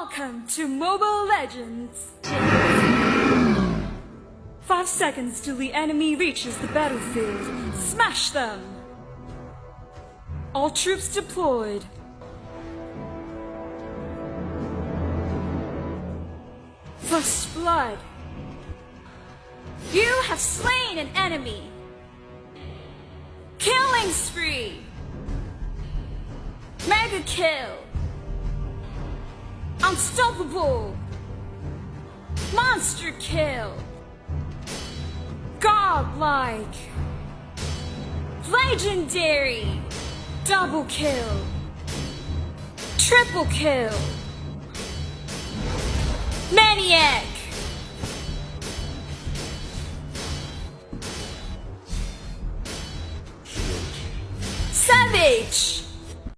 Welcome to Mobile Legends! 5 seconds till the enemy reaches the battlefield. Smash them! All troops deployed. First blood. You have slain an enemy. Killing spree. Mega kill. Unstoppable. Monster kill. Godlike. Legendary. Double kill. Triple kill. Maniac. Savage.